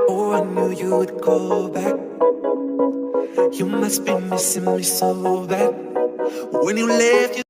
Oh, I knew you would go back. You must be missing me so bad. When you left, you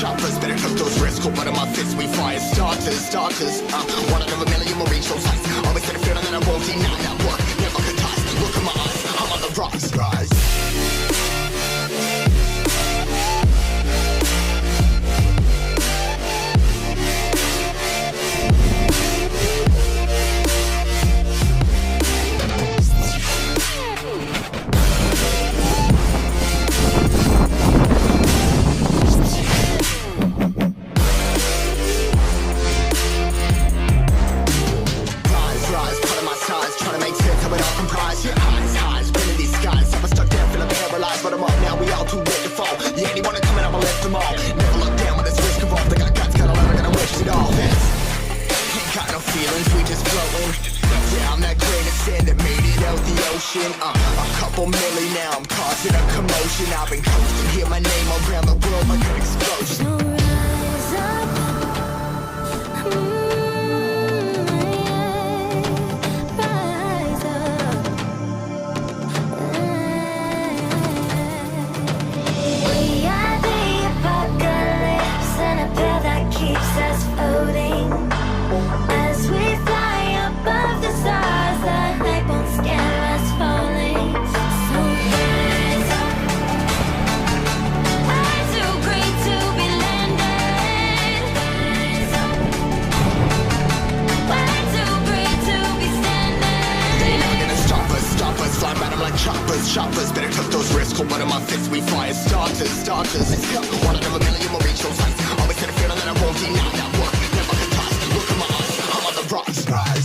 choppers, better cook those risks. Cold blood in my fists, we fire starters. One out of a million will reach those heights. Always had a feeling that I won't deny that work. Never could toss. Look in my eyes, I'm on the rocks. Rise. A couple milli now, I'm causing a commotion. I've been coasting, hear my name around the world like an explosion. So rise up, rise up. We are the apocalypse, and a pill that keeps us floating. As we fly above the stars, the night won't scare us falling. So rise up. I'm too great to be landed. Rise up. We're too great to be standing. They never gonna stop us. Fly by them like choppers. Better cook those risks. Cold blood in my fists, we fire starters. Let's go. One out of a million will reach those heights. Always had a feeling that I won't deny that work. Never could toss. Look in my eyes, I'm on the rocks. Rise.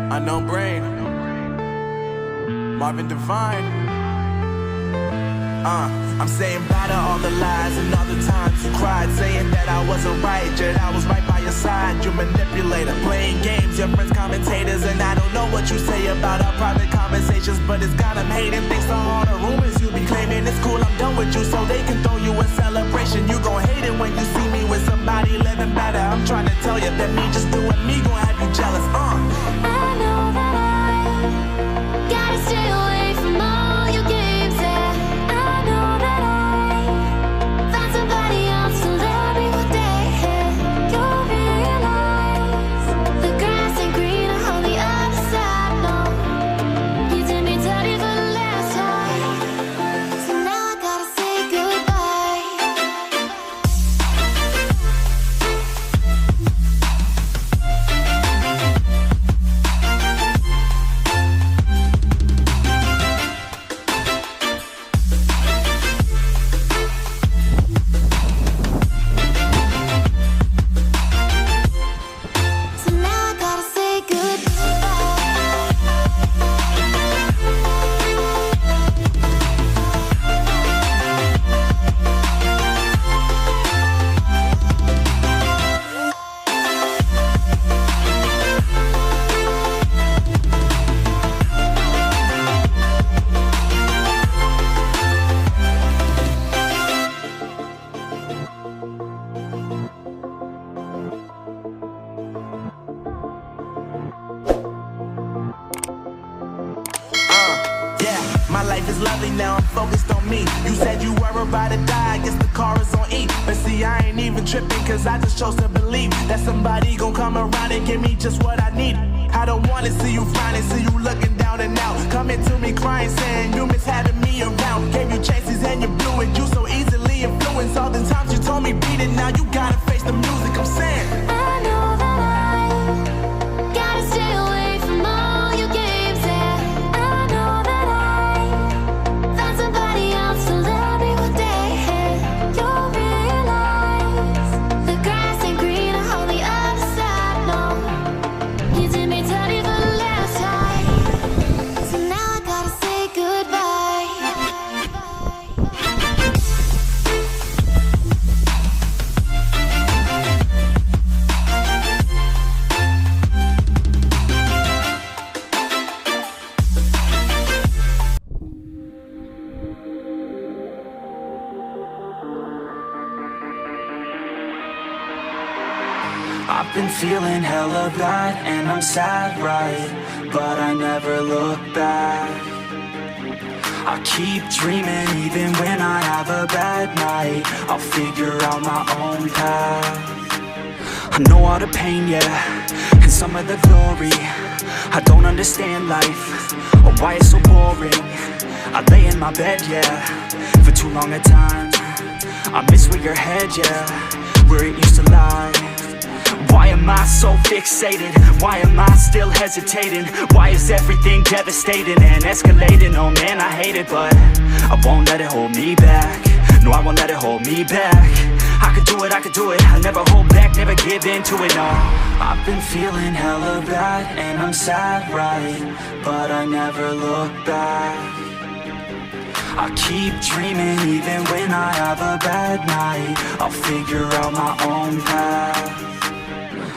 Unknown Brain, Marvin Devine. I'm saying bye to all the lies and all the times you cried, saying that I wasn't right, yet I was right by your side. You manipulator, playing games, your friends commentators, and I don't know what you say about our private conversations, but it's got them hating. Thanks to all the rumors you be claiming. It's cool, I'm done with you, so they can throw you a celebration. You gon' hate it when you see me with somebody living better. I'm trying to tell you that me just doing me gon' have you jealous. I know that I gotta stay away from all your games, yeah. I know that I found somebody else to love me one day, yeah. You'll realize the grass ain't greener on the other side, no. You did me dirty for the last time, so now I gotta say goodbye. So now I gotta say goodbye. Yeah, my life is lovely now, I'm focused on me. You said you were about to die, I guess the car is on E. But see, I ain't even tripping, cause I just chose to believe that somebody gon' come around and give me just what I need. I don't wanna see you frowning, see you looking down and out, coming to me crying, saying you miss having me around. Gave you chances and you blew it, you so easily influenced. All the times you told me beat it, now you gotta face the music. I'm saying I know that I gotta stay away from all your games, yeah. I know that I found somebody else to love me one day, yeah. You'll realize the grass ain't greener on the other side, no. You did me dirty for the last time, so now I gotta say goodbye. I've been feeling hella bad and I'm sad, right? But I never look back. I keep dreaming even when I have a bad night. I'll figure out my own path. I know all the pain, yeah, and some of the glory. I don't understand life, or why it's so boring. I lay in my bed, yeah, for too long a time. I miss where your head, yeah, where it used to lie. Why am I so fixated? Why am I still hesitating? Why is everything devastating and escalating? Oh man, I hate it, but I won't let it hold me back. No, I won't let it hold me back. I could do it, I'll never hold back, never give in to it, no. I've been feeling hella bad and I'm sad, right? But I never look back. I keep dreaming even when I have a bad night. I'll figure out my own path.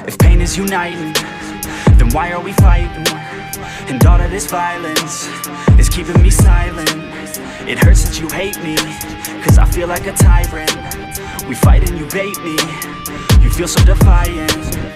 If pain is uniting, then why are we fighting? And all of this violence is keeping me silent. It hurts that you hate me, cause I feel like a tyrant. We fight and you bait me, you feel so defiant.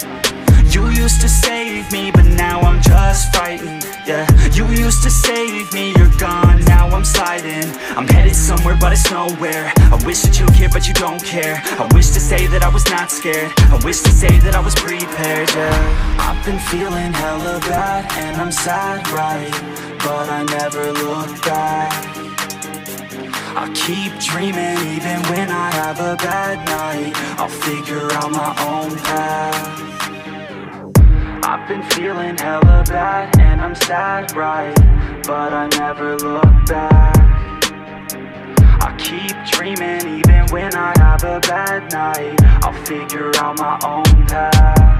You used to save me, but now I'm just frightened, yeah. You used to save me, you're gone, now I'm sliding. I'm headed somewhere, but it's nowhere. I wish that you cared, but you don't care. I wish to say that I was not scared. I wish to say that I was prepared, yeah. I've been feeling hella bad, and I'm sad, right? But I never look back. I keep dreaming even when I have a bad night. I'll figure out my own path. I've been feeling hella bad and I'm sad, right? But I never look back. I keep dreaming even when I have a bad night. I'll figure out my own path.